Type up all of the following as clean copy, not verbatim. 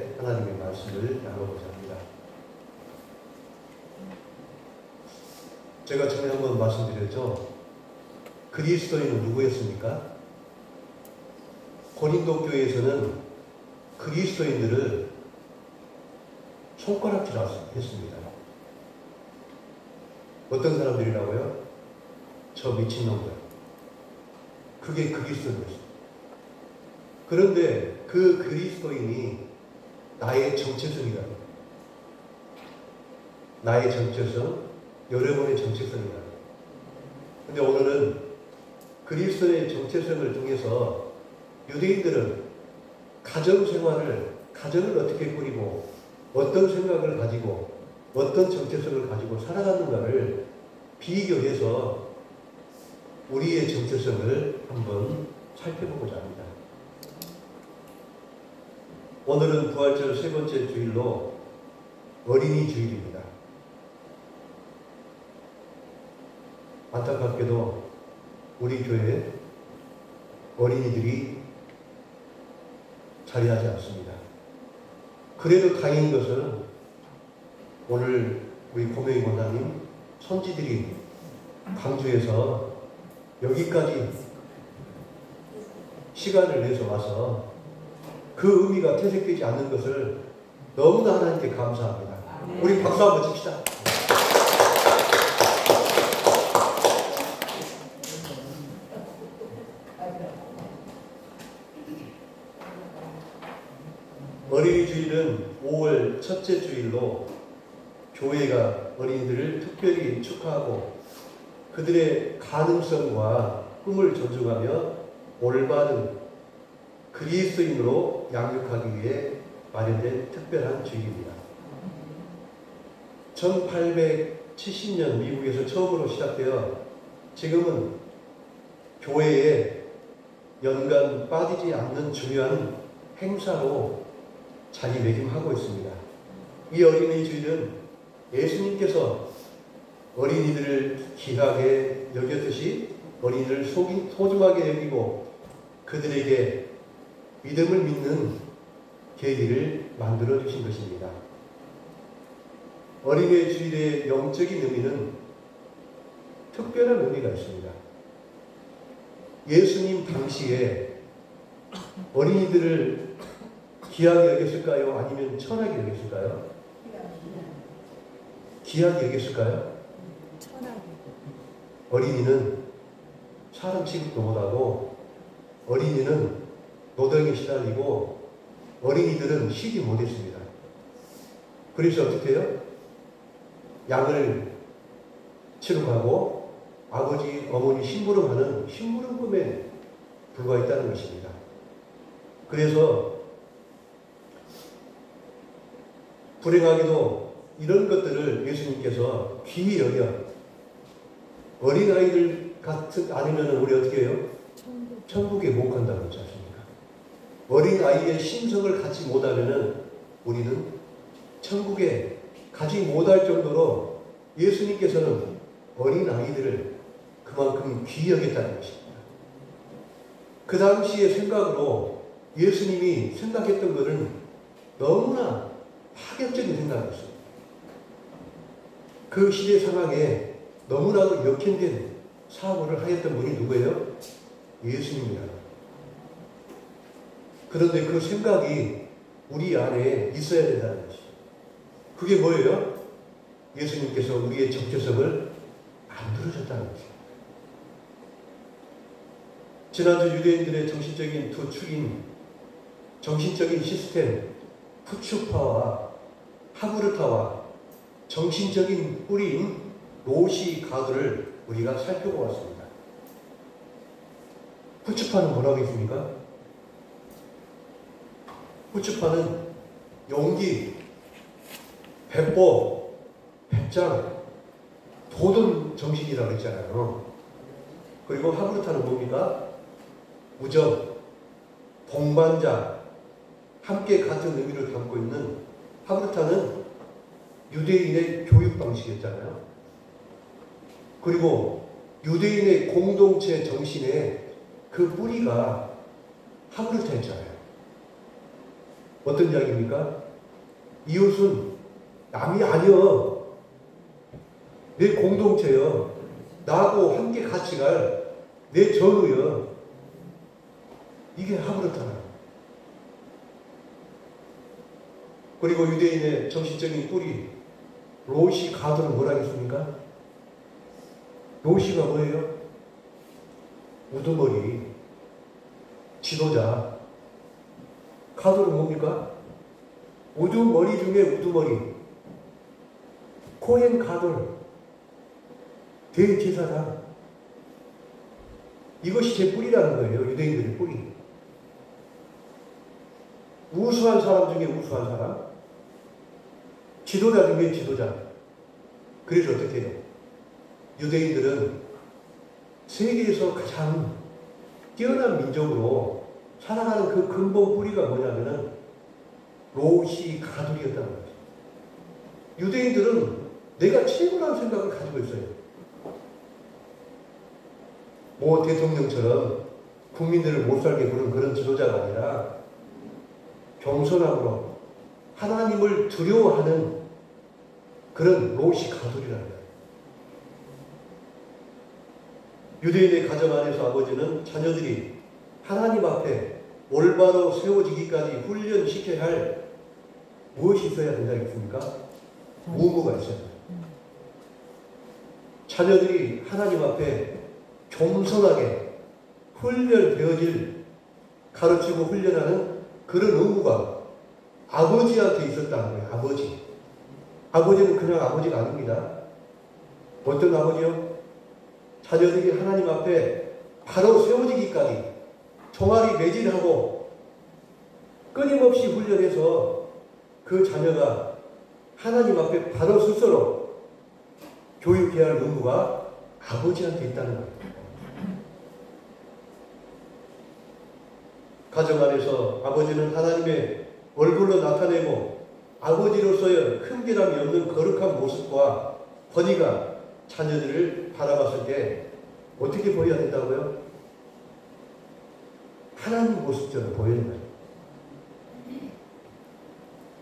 하나님의 말씀을 나눠보자 합니다. 제가 전에 한번 말씀드렸죠. 그리스도인은 누구였습니까? 고린도 교회에서는 그리스도인들을 손가락질 했습니다. 어떤 사람들이라고요? 저 미친놈들. 그게 그리스도인이었어요. 그런데 그 그리스도인이 나의 정체성이다. 나의 정체성, 여러분의 정체성이다. 근데 오늘은 그리스도의 정체성을 통해서 유대인들은 가정을 어떻게 꾸리고 어떤 생각을 가지고 어떤 정체성을 가지고 살아가는가를 비교해서 우리의 정체성을 한번 살펴보고자 합니다. 오늘은 부활절 세 번째 주일로 어린이 주일입니다. 안타깝게도 우리 교회에 어린이들이 자리하지 않습니다. 그래도 다행인 것은 오늘 우리 고명희 권사님 손지들이 광주에서 여기까지 시간을 내서 와서 그 의미가 퇴색되지 않는 것을 너무나 하나님께 감사합니다. 우리 박수 한번 칩시다. 어린이 주일은 5월 첫째 주일로 교회가 어린이들을 특별히 축하하고 그들의 가능성과 꿈을 존중하며 올바른 그리스도인으로 양육하기 위해 마련된 특별한 주일입니다. 1870년 미국에서 처음으로 시작되어 지금은 교회에 연간 빠지지 않는 중요한 행사로 자리매김하고 있습니다. 이 어린이 주일은 예수님께서 어린이들을 귀하게 여겼듯이 어린이들을 소중하게 여기고 그들에게 믿음을 믿는 계기를 만들어 주신 것입니다. 어린이 주일의 영적인 의미는 특별한 의미가 있습니다. 예수님 당시에 어린이들을 귀하게 여겼을까요? 아니면 천하게 여겼을까요? 귀하게 여겼을까요? 천하게. 어린이는 사람 취급도 못하고 어린이는 노동에 시달리고 어린이들은 쉬지 못했습니다. 그래서 어떻게 해요? 양을 치료하고 아버지, 어머니 심부름하는 심부름금에 불과했다는 것입니다. 그래서 불행하게도 이런 것들을 예수님께서 귀히 여겨 어린아이들 같은 아니면 우리 어떻게 해요? 천국에 못 간다고 그러지 않습니까? 어린아이의 심성을 갖지 못하면 우리는 천국에 가지 못할 정도로 예수님께서는 어린아이들을 그만큼 귀히 여겼다는 것입니다. 그 당시의 생각으로 예수님이 생각했던 것은 너무나 파격적인 생각이었습니다. 그 시대 상황에 너무나도 역행된 사고를 하였던 분이 누구예요? 예수님이라. 그런데 그 생각이 우리 안에 있어야 된다는 것이죠. 그게 뭐예요? 예수님께서 우리의 정체성을 만들어줬다는 것입니다. 지난주 유대인들의 정신적인 두 축인 정신적인 시스템 푸추파와 하구르타와 정신적인 뿌리인 로시 가드를 우리가 살펴보았습니다. 푸추파는 뭐라고 했습니까? 푸추파는 용기, 배포, 배짱, 도전 정신이라고 했잖아요. 그리고 하구르타는 뭡니까? 우정, 동반자, 함께 같은 의미를 담고 있는 하구르타는 유대인의 교육 방식이었잖아요. 그리고 유대인의 공동체 정신의 그 뿌리가 하구르타였잖아요. 어떤 이야기입니까? 이웃은 남이 아니여. 내 공동체여. 나하고 함께 같이 갈 내 전우여. 이게 하브르타라. 그리고 유대인의 정신적인 뿌리 로시 가드는 뭐라 했습니까? 로시가 뭐예요? 우두머리, 지도자. 가드는 뭡니까? 우두머리 중에 우두머리. 코헨 가돌, 대제사장. 이것이 제 뿌리라는 거예요. 유대인들의 뿌리. 우수한 사람 중에 우수한 사람, 지도자 중에 지도자. 그래서 어떻게 해요? 유대인들은 세계에서 가장 뛰어난 민족으로 살아가는 그 근본 뿌리가 뭐냐면은 로시 가돌이었다는 거죠. 유대인들은 내가 최고라는 생각을 가지고 있어요. 모 대통령처럼 국민들을 못살게 구는 그런 지도자가 아니라 겸손함으로 하나님을 두려워하는 그런 로시 가돌이라는 거예요. 유대인의 가정 안에서 아버지는 자녀들이 하나님 앞에 올바로 세워지기까지 훈련시켜야 할 무엇이 있어야 된다겠습니까? 무무가 있어야 돼요. 자녀들이 하나님 앞에 겸손하게 훈련되어질, 가르치고 훈련하는 그런 의무가 아버지한테 있었다는 거예요. 아버지. 아버지는 그냥 아버지가 아닙니다. 어떤 아버지요? 자녀들이 하나님 앞에 바로 세워지기까지 종아리 매질하고 끊임없이 훈련해서 그 자녀가 하나님 앞에 바로 스스로 교육해야 할 의무가 아버지한테 있다는 거예요. 가정 안에서 아버지는 하나님의 얼굴로 나타내고 아버지로서의 흠결함이 없는 거룩한 모습과 권위가 자녀들을 바라봤을 때 어떻게 보여야 된다고요? 하나님 모습처럼 보이는 거예요.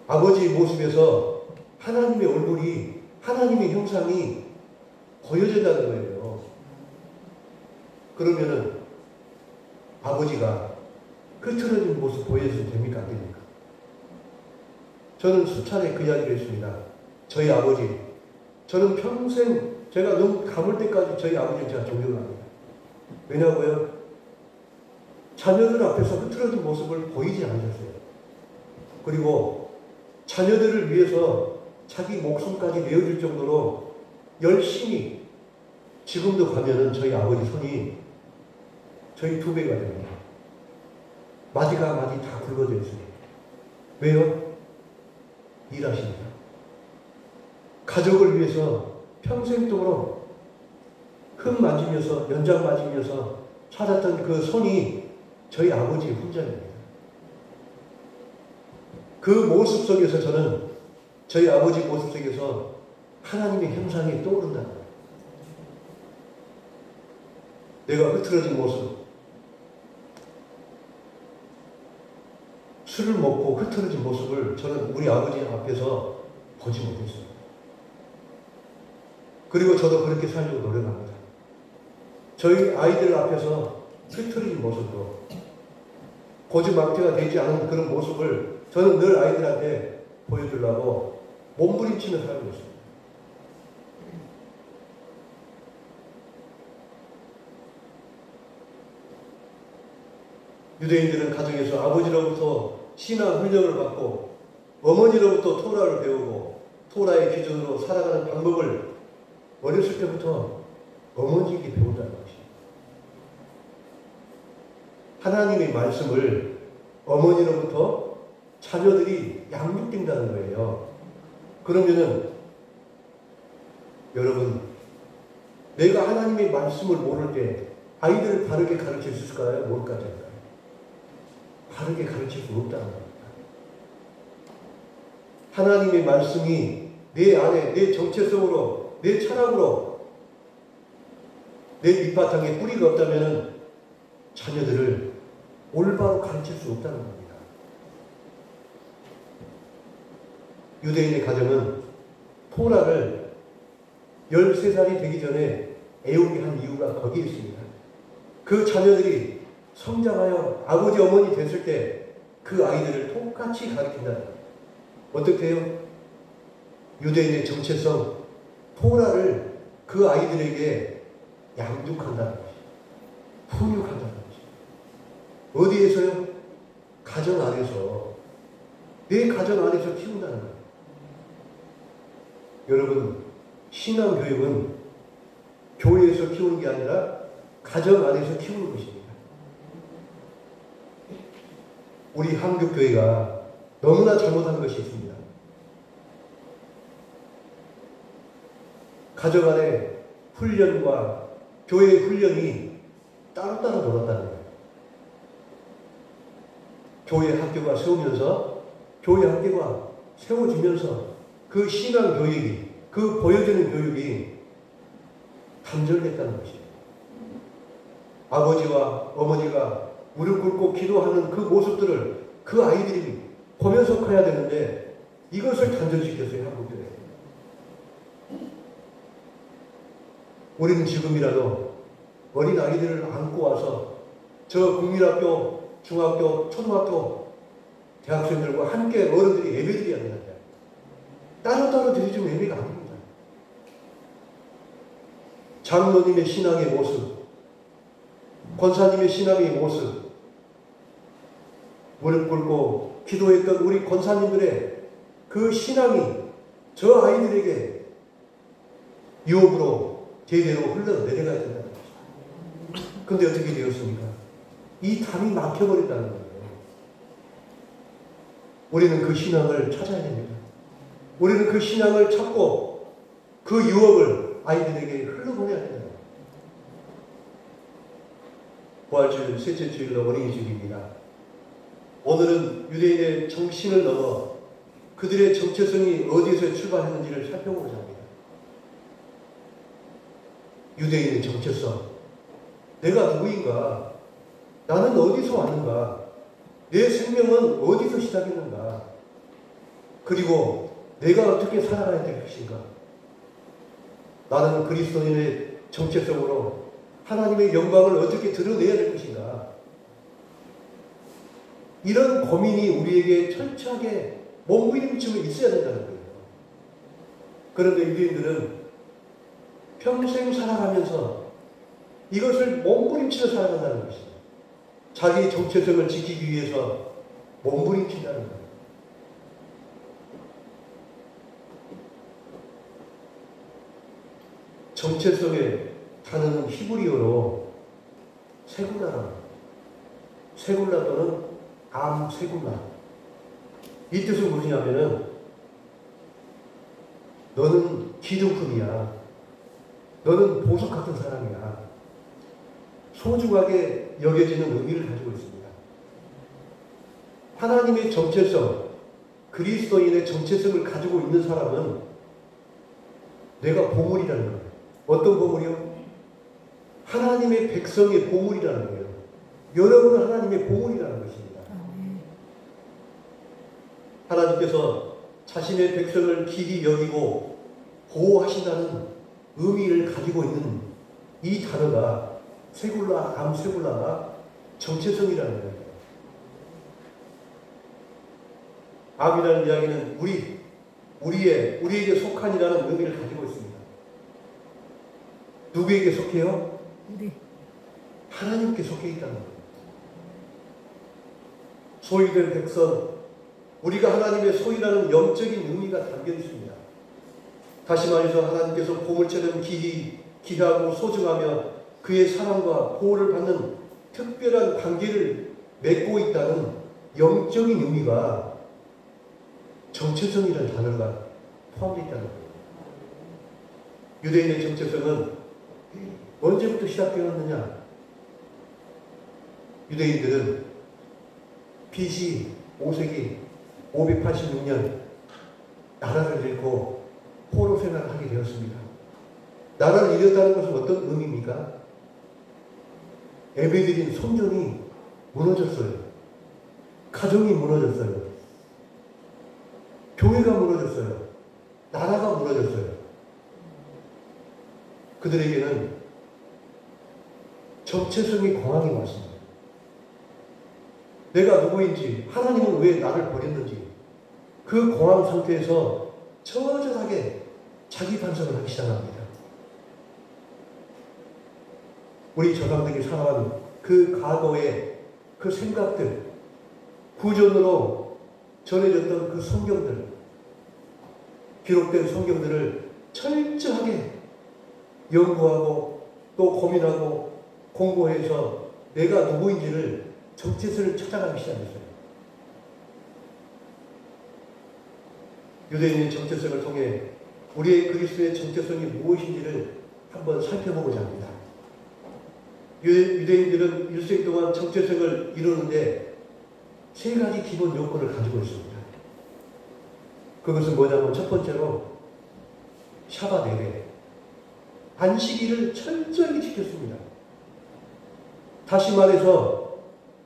아버지 모습에서 하나님의 얼굴이, 하나님의 형상이 보여진다는 거예요. 그러면은 아버지가 흐트러진 모습 보여줘도 됩니까? 안 됩니까? 저는 수차례 그 이야기를 했습니다. 저희 아버지, 저는 평생 제가 눈 감을 때까지 저희 아버지를 제가 존경합니다. 왜냐고요? 자녀들 앞에서 흐트러진 모습을 보이지 않으셨어요. 그리고 자녀들을 위해서 자기 목숨까지 내어줄 정도로 열심히, 지금도 가면은 저희 아버지 손이 저희 2배가 됩니다. 마디가 마디 다 굵어져 있어요. 왜요? 일하십니다. 가족을 위해서 평생 동안 흙 맞으면서, 연장 맞으면서 살았던 그 손이 저희 아버지의 훈장입니다. 그 모습 속에서 저는 저희 아버지 모습 속에서 하나님의 형상이 떠오른다는 거예요. 내가 흐트러진 모습, 술을 먹고 흐트러진 모습을 저는 우리 아버지 앞에서 보지 못했어요. 그리고 저도 그렇게 살려고 노력합니다. 저희 아이들 앞에서 흐트러진 모습으로 고지망태가 되지 않은 그런 모습을 저는 늘 아이들한테 보여주려고 몸부림치며 살고 있습니다. 유대인들은 가정에서 아버지로부터 신앙 훈련을 받고 어머니로부터 토라를 배우고 토라의 기준으로 살아가는 방법을 어렸을 때부터 어머니에게 배운다는 것입니다. 하나님의 말씀을 어머니로부터 자녀들이 양육된다는 거예요. 그러면은 여러분, 내가 하나님의 말씀을 모를 때 아이들을 바르게 가르칠 수 있을까요? 뭘까지 할까요? 바르게 가르칠 수 없다는 겁니다. 하나님의 말씀이 내 안에, 내 정체성으로, 내 철학으로, 내 밑바탕에 뿌리가 없다면 자녀들을 올바로 가르칠 수 없다는 겁니다. 유대인의 가정은 토라를 13살이 되기 전에 애우게 한 이유가 거기에 있습니다. 그 자녀들이 성장하여 아버지 어머니 됐을 때 그 아이들을 똑같이 가르친다는 거예요. 어떻게 해요? 유대인의 정체성 토라를 그 아이들에게 양육한다는 것이죠. 훈육한다는 것이죠. 어디에서요? 가정 안에서, 내 가정 안에서 키운다는 거예요. 여러분, 신앙교육은 교회에서 키우는 게 아니라 가정 안에서 키우는 것입니다. 우리 한국교회가 너무나 잘못한 것이 있습니다. 가정 안에 훈련과 교회 훈련이 따로따로 놀았다는 거예요. 교회 학교가 세우면서, 교회 학교가 세워지면서 그 신앙 교육이, 그 보여지는 교육이 단절됐다는 것입니다. 아버지와 어머니가 무릎 꿇고 기도하는 그 모습들을 그 아이들이 보면서 커야 되는데 이것을 단절시켰어요, 한국교회. 우리는 지금이라도 어린 아이들을 안고 와서 저 국민학교, 중학교, 초등학교 대학생들과 함께 어른들이 예배드려야 되는데 따로따로 드리지면 예배가 아닙니다. 장로님의 신앙의 모습, 권사님의 신앙의 모습, 무릎 꿇고 기도했던 우리 권사님들의 그 신앙이 저 아이들에게 유업으로 제대로 흘러내려가야 된다는 것입니다. 근데 어떻게 되었습니까? 이 담이 막혀버렸다는 거예요. 우리는 그 신앙을 찾아야 됩니다. 우리는 그 신앙을 찾고 그 유업을 아이들에게 흘러보내야 된다. 부활주일 셋째 주일 어린이 주일입니다. 오늘은 유대인의 정신을 넘어 그들의 정체성이 어디서 출발했는지를 살펴보고자 합니다. 유대인의 정체성. 내가 누구인가? 나는 어디서 왔는가? 내 생명은 어디서 시작했는가? 그리고 내가 어떻게 살아가야 될 것인가? 나는 그리스도인의 정체성으로 하나님의 영광을 어떻게 드러내야 될 것인가? 이런 고민이 우리에게 철저하게 몸부림치고 있어야 된다는 거예요. 그런데 유대인들은 평생 살아가면서 이것을 몸부림치며 살아간다는 것입니다. 자기 정체성을 지키기 위해서 몸부림친다는 거예요. 정체성의 단어는 히브리어로 세굴라 또는 암세굴라. 이 뜻은 무엇이냐면은 너는 기둥품이야. 너는 보석 같은 사람이야. 소중하게 여겨지는 의미를 가지고 있습니다. 하나님의 정체성, 그리스도인의 정체성을 가지고 있는 사람은 내가 보물이라는 거예요. 어떤 보물이요? 하나님의 백성의 보물이라는 거예요. 여러분은 하나님의 보물이라는 것입니다. 하나님께서 자신의 백성을 길이 여기고 보호하신다는 의미를 가지고 있는 이 단어가 세굴라, 암세굴라가 정체성이라는 거예요. 암이라는 이야기는 우리에게 속한이라는 의미를 가지고 있습니다. 누구에게 속해요? 하나님께 속해 있다는 거예요. 소유된 백성, 우리가 하나님의 소유라는 영적인 의미가 담겨 있습니다. 다시 말해서 하나님께서 보물처럼 귀하고 소중하며 그의 사랑과 보호를 받는 특별한 관계를 맺고 있다는 영적인 의미가 정체성이라는 단어가 포함되어 있다는 거예요. 유대인의 정체성은 언제부터 시작되었느냐? 유대인들은 BC 5세기 586년 나라를 잃고 포로 생활을 하게 되었습니다. 나라를 잃었다는 것은 어떤 의미입니까? 예배드린 성전이 무너졌어요. 가정이 무너졌어요. 교회가 무너졌어요. 나라가 무너졌어요. 그들에게는 정체성의 공황이 왔습니다. 내가 누구인지, 하나님은 왜 나를 버렸는지, 그 공황 상태에서 처절하게 자기 반성을 하기 시작합니다. 우리 조상들이 살아온 그 과거의 그 생각들, 구전으로 전해졌던 그 성경들, 기록된 성경들을 철저하게 연구하고 또 고민하고 공부해서 내가 누구인지를 정체성을 찾아가기 시작했어요. 유대인의 정체성을 통해 우리의 그리스도의 정체성이 무엇인지를 한번 살펴보고자 합니다. 유대인들은 일생 동안 정체성을 이루는데 세 가지 기본 요건을 가지고 있습니다. 그것은 뭐냐면 첫 번째로 샤bat 예배, 안식일을 철저히 지켰습니다. 다시 말해서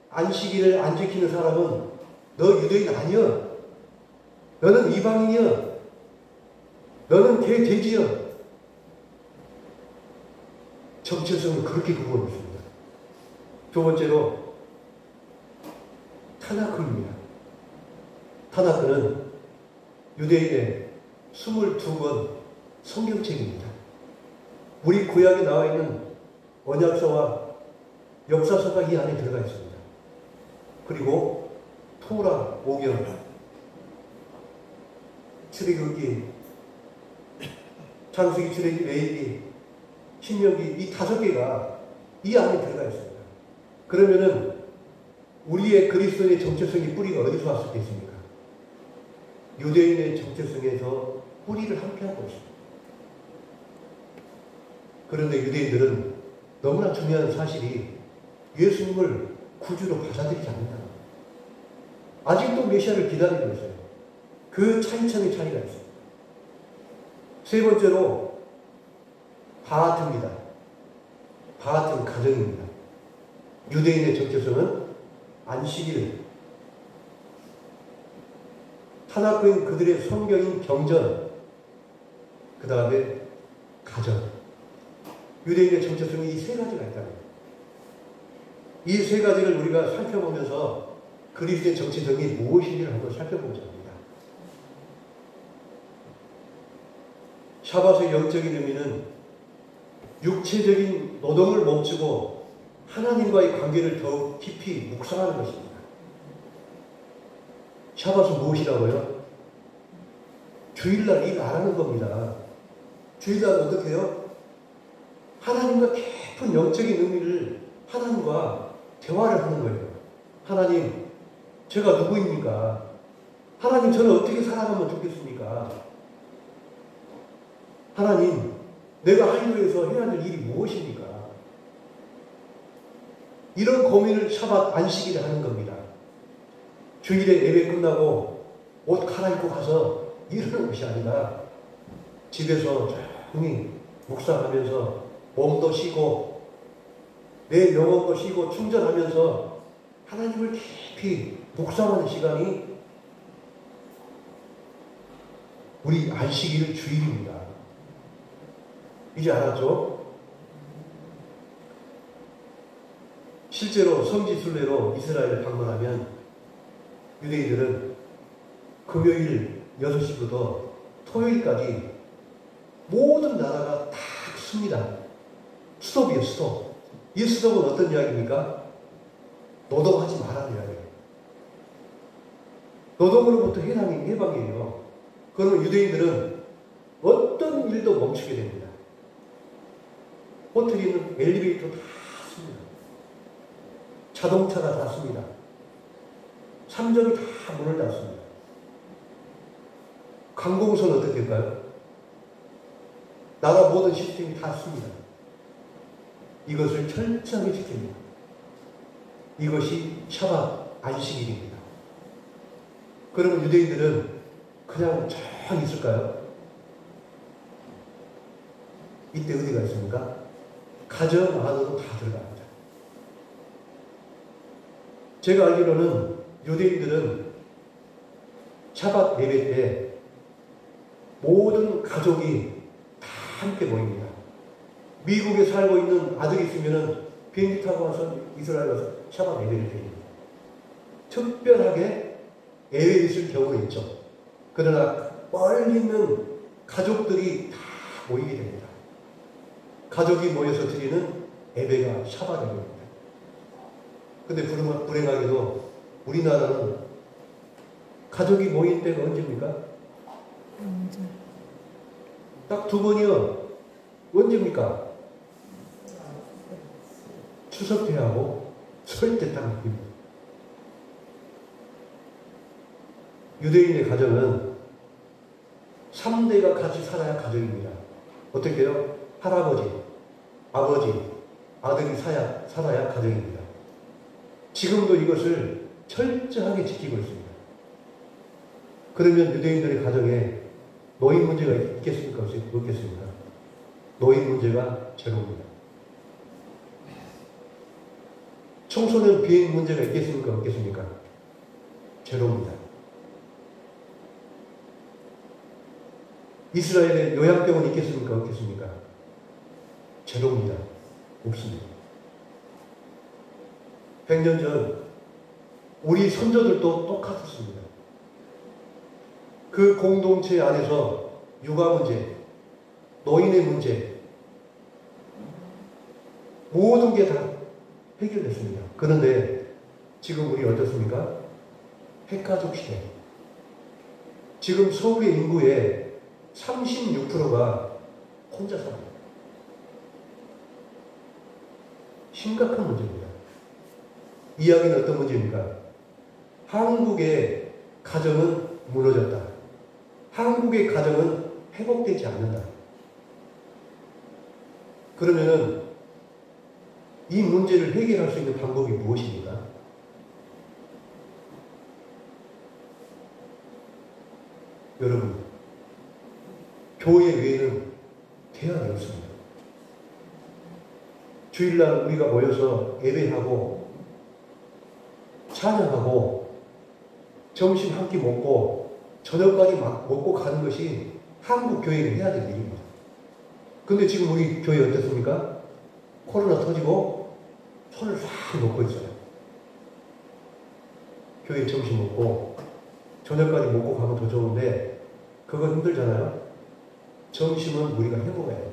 안식일을 안 지키는 사람은 너 유대인 아니야. 너는 이방인이야. 너는 돼지야. 정체성을 그렇게 구분을 했습니다. 두 번째로 타나크입니다. 타나크는 유대인의 22권 성경책입니다. 우리 구약에 나와 있는 언약서와 역사서가 이 안에 들어가 있습니다. 그리고 토라 5경, 출애굽기, 창세기, 출애굽기, 레위기, 신명기 이 5개가 이 안에 들어가 있습니다. 그러면은 우리의 그리스도의 정체성의 뿌리가 어디서 왔었겠습니까? 유대인의 정체성에서 뿌리를 함께하고 있습니다. 그런데 유대인들은 너무나 중요한 사실이 예수님을 구주로 받아들이지 않는다. 아직도 메시아를 기다리고 있어요. 그 차이점의 차이가 있습니다. 세 번째로 바하트입니다. 바하트는 가정입니다. 유대인의 정체성은 안식일, 타나크인 그들의 성경인 경전, 그 다음에 가정. 유대인의 정체성이 이 세 가지가 있다는 거예요. 이 세 가지를 우리가 살펴보면서 그리스도의 정체성이 무엇인지를 한번 살펴보자 합니다. 샤밧의 영적인 의미는 육체적인 노동을 멈추고 하나님과의 관계를 더욱 깊이 묵상하는 것입니다. 샤밧은 무엇이라고요? 주일날 일 안 하는 겁니다. 주일날 어떻게 해요? 하나님과 깊은 영적인 의미를 하나님과 대화를 하는 거예요. 하나님, 제가 누구입니까? 하나님, 저는 어떻게 살아가면 좋겠습니까? 하나님, 내가 하루에서 해야 될 일이 무엇입니까? 이런 고민을 샤밧 안식일에 하는 겁니다. 주일에 예배 끝나고 옷 갈아입고 가서 일하는 것이 아니라 집에서 조용히 묵상하면서 몸도 쉬고 내 영혼도 쉬고 충전하면서 하나님을 깊이 묵상하는 시간이 우리 안식일 주일입니다. 이제 알았죠? 실제로 성지순례로 이스라엘을 방문하면 유대인들은 금요일 6시부터 토요일까지 모든 나라가 다 씁니다. 스톱이에요, 스톱. 이 스톱은 어떤 이야기입니까? 노동하지 말라는 이야기예요. 노동으로부터 해방이에요. 그러면 유대인들은 어떤 일도 멈추게 됩니다. 호텔에는 엘리베이터 다 씁니다. 자동차가 다 씁니다. 상점이 다 문을 닫습니다. 관공서는 어떻게 될까요? 나라 모든 시스템이 다 씁니다. 이것을 철저하게 지킵니다. 이것이 샤밧 안식일입니다. 그러면 유대인들은 그냥 쫙 있을까요? 이때 어디가 있습니까? 가정 안으로 다 들어갑니다. 제가 알기로는 유대인들은 샤밧 예배 때 모든 가족이 다 함께 모입니다. 미국에 살고 있는 아들이 있으면 비행기 타고 와서 이스라엘 와서 샤밧 예배를 드립니다. 특별하게 예외 있을 경우는 있죠. 그러나 멀리 있는 가족들이 다 모이게 됩니다. 가족이 모여서 드리는 예배가 샤밧 예배입니다. 근데 불행하게도 우리나라는 가족이 모인 때가 언제입니까? 딱 2번이요. 언제입니까? 추석 때하고 설 때 딱 모입니다. 유대인의 가정은 3대가 같이 살아야 가정입니다. 어떻게 해요? 할아버지, 아버지, 아들이 살아야 가정입니다. 지금도 이것을 철저하게 지키고 있습니다. 그러면 유대인들의 가정에 노인 문제가 있겠습니까? 없겠습니까? 노인 문제가 제로입니다. 청소년 비행 문제가 있겠습니까? 없겠습니까? 제로입니다. 이스라엘에 요양병원 있겠습니까? 없겠습니까? 제로입니다. 없습니다. 100년 전 우리 선조들도 똑같았습니다. 그 공동체 안에서 육아 문제, 노인의 문제, 모든 게 다 해결됐습니다. 그런데 지금 우리 어떻습니까? 핵가족 시대. 지금 서울의 인구의 36%가 혼자 삽니다. 심각한 문제입니다. 이야기는 어떤 문제입니까? 한국의 가정은 무너졌다. 한국의 가정은 회복되지 않는다. 그러면은 이 문제를 해결할 수 있는 방법이 무엇입니까? 여러분, 교회 외에는 대안이 없습니다. 주일날 우리가 모여서 예배하고 찬양하고 점심 한 끼 먹고 저녁까지 먹고 가는 것이 한국 교회가 해야 될 일입니다. 근데 지금 우리 교회 어떻습니까? 코로나 터지고 손을 싹 놓고 있어요. 교회 점심 먹고 저녁까지 먹고 가면 더 좋은데 그건 힘들잖아요. 점심은 우리가 해먹어야 돼요.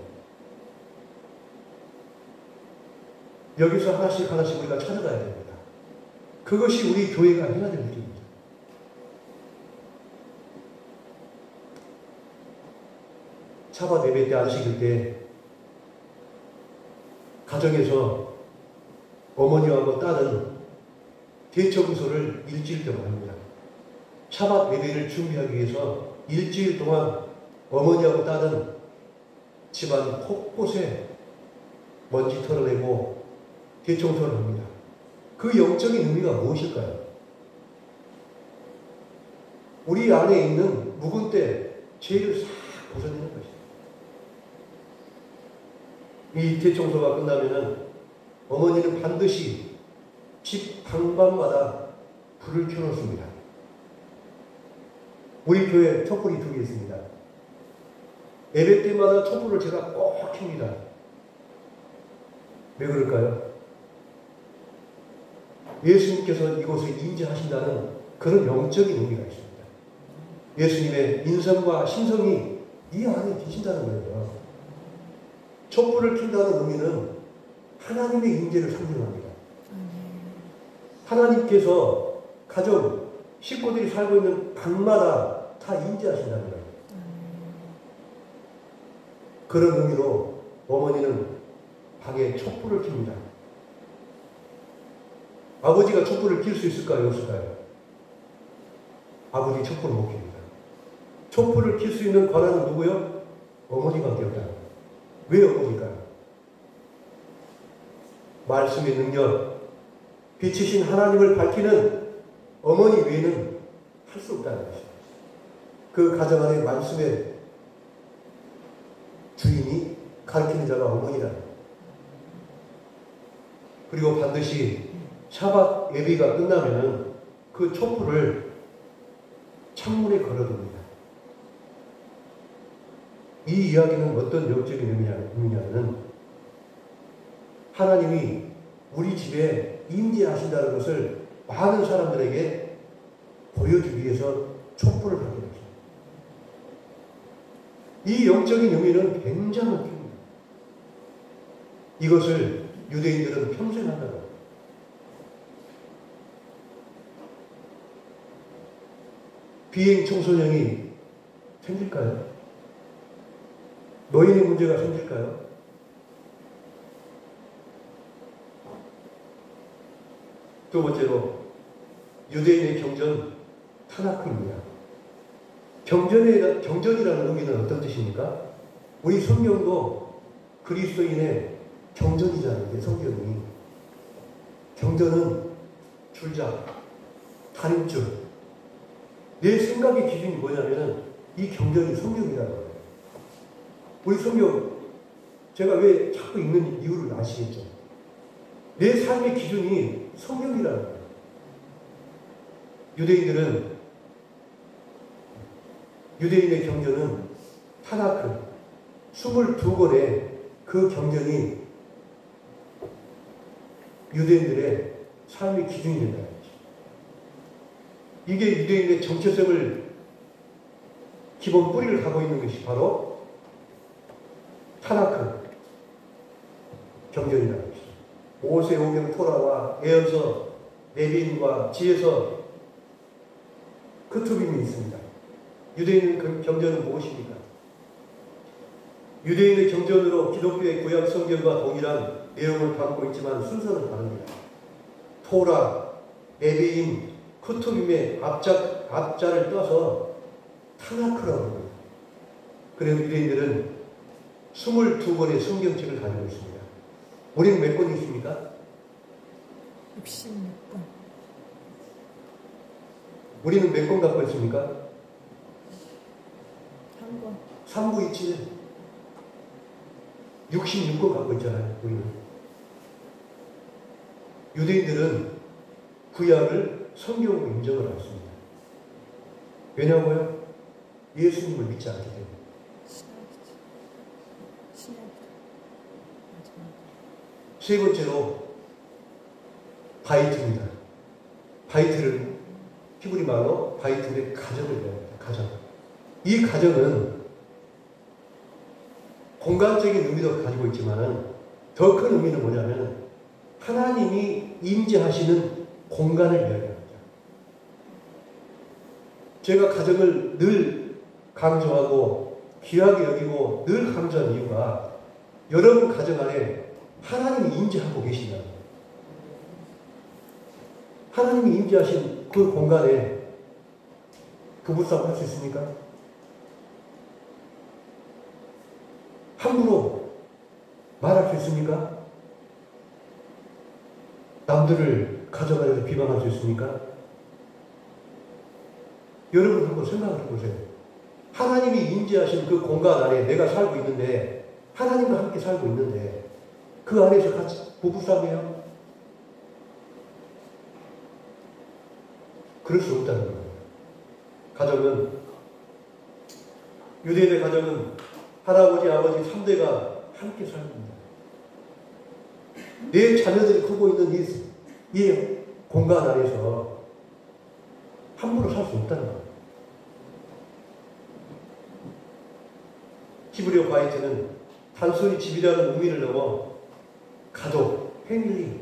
여기서 하나씩 우리가 찾아가야 됩니다. 그것이 우리 교회가 해야 될 일입니다. 샤밧 예배 때 안식일 때 가정에서 어머니하고 딸은 대청소를 일주일 동안 합니다. 샤밧 예배를 준비하기 위해서 일주일 동안 어머니하고 딸은 집안 곳곳에 먼지 털어내고 대청소를 합니다. 그 영적인 의미가 무엇일까요? 우리 안에 있는 묵은 때 죄를 싹 벗어내는 것입니다. 이 대청소가 끝나면은 어머니는 반드시 집 방방마다 불을 켜놓습니다. 우리 교회에 촛불이 2개 있습니다. 예배 때마다 촛불을 제가 꼭 켭니다. 왜 그럴까요? 예수님께서 이곳에 임재하신다는 그런 영적인 의미가 있습니다. 예수님의 인성과 신성이 이 안에 계신다는 거예요. 촛불을 켠다는 의미는 하나님의 임재를 상징합니다. 하나님께서 가족, 식구들이 살고 있는 방마다 다 임재하신다는 거예요. 그런 의미로 어머니는 방에 촛불을 켭니다. 아버지가 촛불을 켤 수 있을까요? 없을까요? 아버지 촛불을 못 켭니다. 촛불을 켤 수 있는 권한은 누구요? 어머니밖에 없다. 왜 어머니일까요? 말씀의 능력, 빛이신 하나님을 밝히는 어머니 외에는 할 수 없다는 것입니다. 그 가정 안에 말씀의 주인이 가르치는 자가 어머니라는 거예요. 그리고 반드시 샤밧 예배가 끝나면은 그 촛불을 창문에 걸어둡니다. 이 이야기는 어떤 영적인 의미냐면 하나님이 우리 집에 임재하신다는 것을 많은 사람들에게 보여주기 위해서 촛불을 받게 됩니다. 이 영적인 의미는 굉장히 큽니다. 이것을 유대인들은 평생 한다고 합니다. 비행 청소년이 생길까요? 노인의 문제가 생길까요? 두 번째로 유대인의 경전 타나크입니다. 경전이라는 의미는 어떤 뜻입니까? 우리 성경도 그리스도인의 경전이라는 게 성경이. 경전은 줄자, 단임줄. 내 생각의 기준이 뭐냐면은 이 경전이 성경이라는 거예요. 우리 성경 제가 왜 자꾸 읽는 이유를 아시겠죠? 내 삶의 기준이 성경이라는 거예요. 유대인의 경전은 타나크 22권의 그 경전이 유대인들의 삶의 기준이 된다는 거죠. 이게 유대인의 정체성을 기본 뿌리를 갖고 있는 것이 바로 타나크 경전이라는 것이죠. 모세 오경 토라와 에어서 레빈과 지에서 크투빔이 있습니다. 유대인의 경전은 무엇입니까? 유대인의 경전으로 기독교의 구약 성경과 동일한 내용을 담고 있지만 순서는 다릅니다. 토라, 레빈, 크투빔의 앞자를 떠서 타나크라고 합니다. 그래서 유대인들은 22권의 성경책을 가지고 있습니다. 우리는 몇 권 있습니까? 66권. 우리는 몇 권 갖고 있습니까? 3권. 3부 있지. 66권 갖고 있잖아요. 우리는. 유대인들은 구약을 성경으로 인정을 않습니다. 왜냐고요? 예수님을 믿지 않기 때문에. 세 번째로 바이트입니다. 바이트를 히브리 말로 바이트의 가정을 배웁니다. 가정. 이 가정은 공간적인 의미도 가지고 있지만 더 큰 의미는 뭐냐면 하나님이 임재하시는 공간을 이야기합니다. 제가 가정을 늘 강조하고 귀하게 여기고 늘 강조한 이유가 여러분 가정 안에 하나님이 임재하고 계신다는 거예요. 하나님이 임재하신 그 공간에 부부싸움 할 수 있습니까? 함부로 말할 수 있습니까? 남들을 가져가려서 비방할 수 있습니까? 여러분 한번 생각을 해보세요. 하나님이 임재하신 그 공간 안에 내가 살고 있는데 하나님과 함께 살고 있는데 그 안에서 같이 부부싸움해요? 그럴 수 없다는 거예요. 가정은 유대인의 가정은 할아버지, 아버지 3대가 함께 살습니다. 내 자녀들이 크고 있는 이 공간 안에서 함부로 살 수 없다는 거예요. 히브리어 바이트는 단순히 집이라는 의미를 넘어 가족, 패밀리,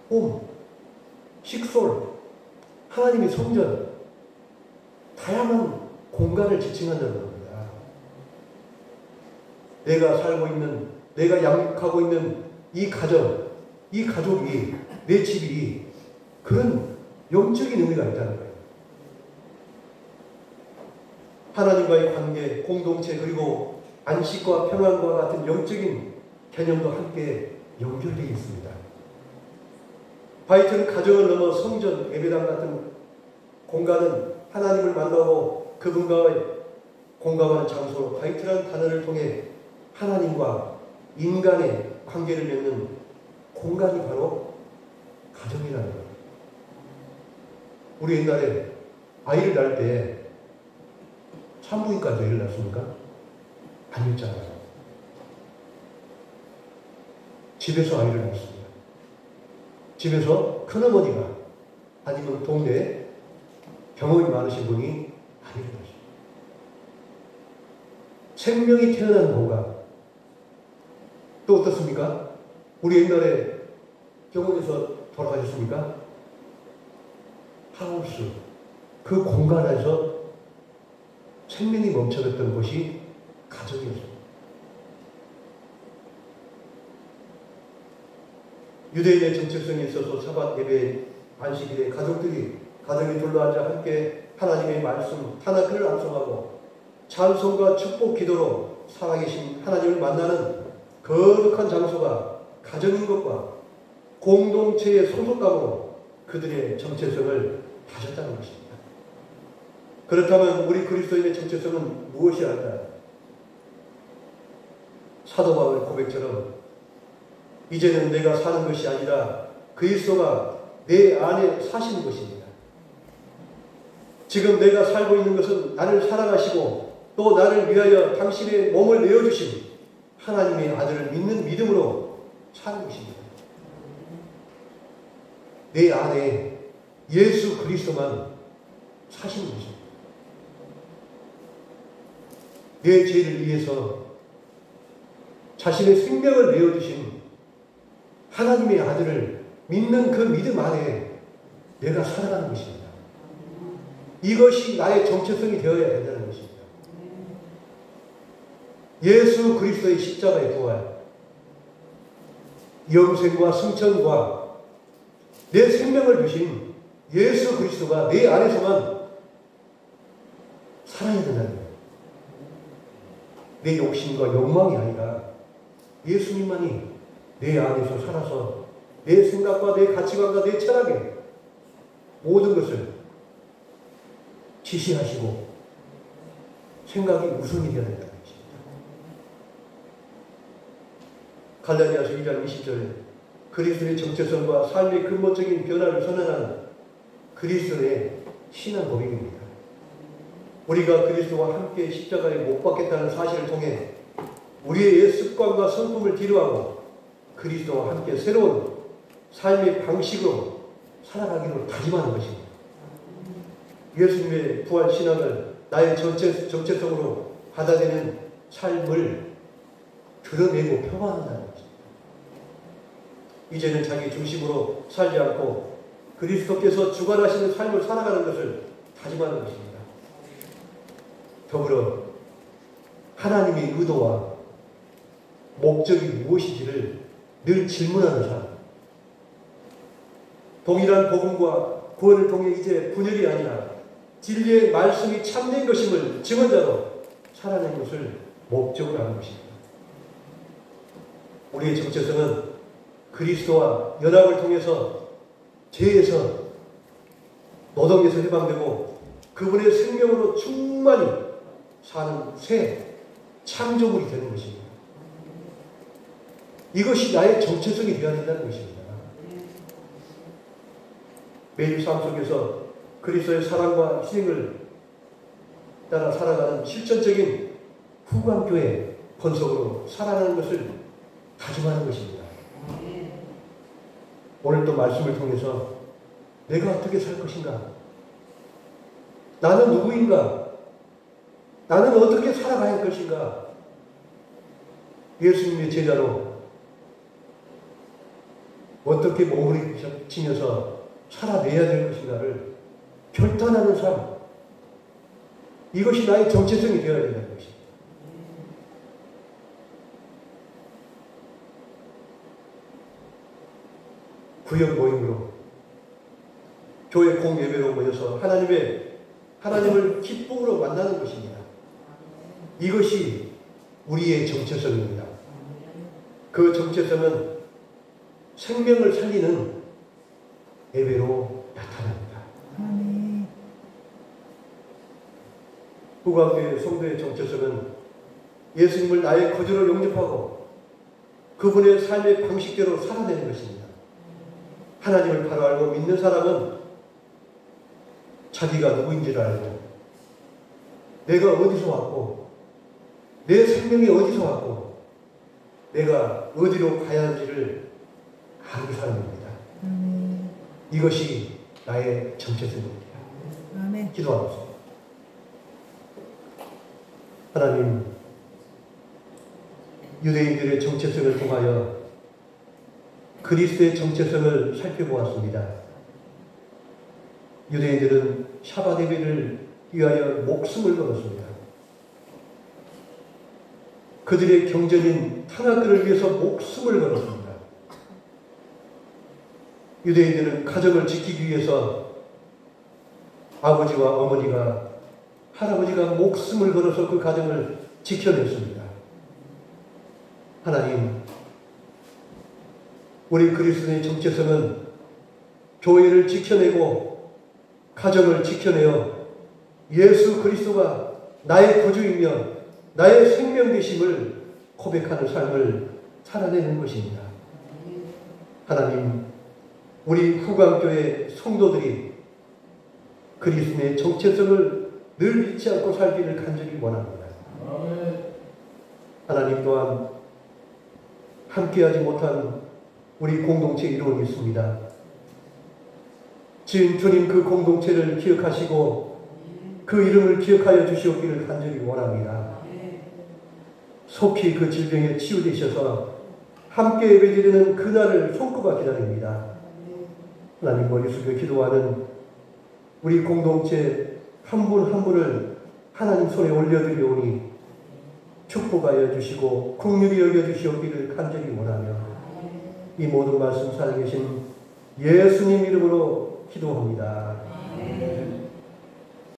홈, 식솔, 하나님의 성전, 다양한 공간을 지칭한다는 겁니다. 내가 살고 있는, 내가 양육하고 있는 이 가정, 이 가족이, 내 집이 그런 영적인 의미가 있다는 거예요. 하나님과의 관계, 공동체, 그리고 안식과 평안과 같은 영적인 개념도 함께 연결되어 있습니다. 바이트는 가정을 넘어 성전, 예배당 같은 공간은 하나님을 만나고 그분과의 공감하는 장소로 바이트라는 단어를 통해 하나님과 인간의 관계를 맺는 공간이 바로 가정이라는 거예요. 우리 옛날에 아이를 낳을 때 산부인과에서 애를 낳습니까? 아니었잖아요. 집에서 아이를 낳습니다. 집에서 큰어머니가 아니면 동네에 경험이 많으신 분이 아이를 낳습니다. 생명이 태어난 공간. 또 어떻습니까? 우리 옛날에 병원에서 돌아가셨습니까? 하우스. 그 공간에서 생명이 멈춰졌던 곳이 가정이었습니다. 유대인의 정체성에 있어서 사bat 예배 안식일에 가족들이 가정에 둘러앉아 함께 하나님의 말씀 타나크를 암송하고 찬송과 축복 기도로 살아계신 하나님을 만나는 거룩한 장소가 가정인 것과 공동체의 소속감으로 그들의 정체성을 다졌다는 것입니다. 그렇다면 우리 그리스도인의 정체성은 무엇이 할까요? 사도 바울의 고백처럼 이제는 내가 사는 것이 아니라 그리스도가 내 안에 사시는 것입니다. 지금 내가 살고 있는 것은 나를 사랑하시고 또 나를 위하여 당신의 몸을 내어주신 하나님의 아들을 믿는 믿음으로 사는 것입니다. 내 안에 예수 그리스도만 사시는 것입니다. 내 죄를 위해서 자신의 생명을 내어주신 하나님의 아들을 믿는 그 믿음 안에 내가 살아가는 것입니다. 이것이 나의 정체성이 되어야 된다는 것입니다. 예수 그리스도의 십자가의 부활, 영생과 승천과 내 생명을 주신 예수 그리스도가 내 안에서만 살아야 된다는 거예요. 내 욕심과 욕망이 아니라 예수님만이 내 안에서 살아서 내 생각과 내 가치관과 내 철학에 모든 것을 지시하시고 생각이 우선이 되어야 된다는 것입니다. 갈라디아서 2장 20절에 그리스도의 정체성과 삶의 근본적인 변화를 선언하는 그리스도의 신앙 고백입니다. 우리가 그리스도와 함께 십자가에 못 박겠다는 사실을 통해 우리의 옛 습관과 성품을 뒤로하고 그리스도와 함께 새로운 삶의 방식으로 살아가기로 다짐하는 것입니다. 예수님의 부활 신앙을 나의 정체성으로 받아들이는 삶을 드러내고 표방한다는 것입니다. 이제는 자기 중심으로 살지 않고 그리스도께서 주관하시는 삶을 살아가는 것을 다짐하는 것입니다. 더불어 하나님의 의도와 목적이 무엇인지를 늘 질문하는 삶. 동일한 복음과 구원을 통해 이제 분열이 아니라 진리의 말씀이 참된 것임을 증언자로 살아낸 것을 목적으로 하는 것입니다. 우리의 정체성은 그리스도와 연합을 통해서 죄에서 노동에서 해방되고 그분의 생명으로 충만히 사는 새 창조물이 되는 것입니다. 이것이 나의 정체성이 되어야 된다는 것입니다. 매일 삶 속에서 그리스도의 사랑과 희생을 따라 살아가는 실천적인 후광교회 본석으로 살아가는 것을 다짐하는 것입니다. 오늘 또 말씀을 통해서 내가 어떻게 살 것인가? 나는 누구인가? 나는 어떻게 살아가야 할 것인가? 예수님의 제자로 어떻게 몸부림치면서 살아내야 될 것인가를 결단하는 삶. 이것이 나의 정체성이 되어야 된다는 것입니다. 구역 모임으로 교회 공예배로 모여서 하나님을 기쁨으로 만나는 것입니다. 이것이 우리의 정체성입니다. 그 정체성은 생명을 살리는 예배로 나타납니다. 후광교회 성도의 정체성은 예수님을 나의 거주로 영접하고 그분의 삶의 방식대로 살아내는 것입니다. 하나님을 바로 알고 믿는 사람은 자기가 누구인지를 알고 내가 어디서 왔고 내 생명이 어디서 왔고 내가 어디로 가야 하는지를 알고 사는 겁니다. 이것이 나의 정체성입니다. 아멘. 기도하겠습니다. 하나님, 유대인들의 정체성을 통하여 그리스도의 정체성을 살펴보았습니다. 유대인들은 샤bat 예배를 위하여 목숨을 걸었습니다. 그들의 경전인 타나크를 위해서 목숨을 걸었습니다. 유대인들은 가정을 지키기 위해서 아버지와 어머니가, 할아버지가 목숨을 걸어서 그 가정을 지켜냈습니다. 하나님, 우리 그리스도의 정체성은 교회를 지켜내고 가정을 지켜내어 예수 그리스도가 나의 구주이며 나의 생명 되심을 고백하는 삶을 살아내는 것입니다. 하나님, 우리 후광교회 성도들이 그리스도의 정체성을 늘 잊지 않고 살기를 간절히 원합니다. 하나님 또한 함께하지 못한 우리 공동체 이루어져 있습니다. 주님 그 공동체를 기억하시고 그 이름을 기억하여 주시옵기를 간절히 원합니다. 속히 그 질병에 치유되셔서 함께 예배드리는 그날을 손꼽아 기다립니다. 하나님, 머리 숙여 기도하는 우리 공동체 한 분 한 분을 하나님 손에 올려드리오니 축복하여 주시고 긍휼히 여겨주시옵기를 간절히 원하며 이 모든 말씀 살아계신 예수님 이름으로 기도합니다.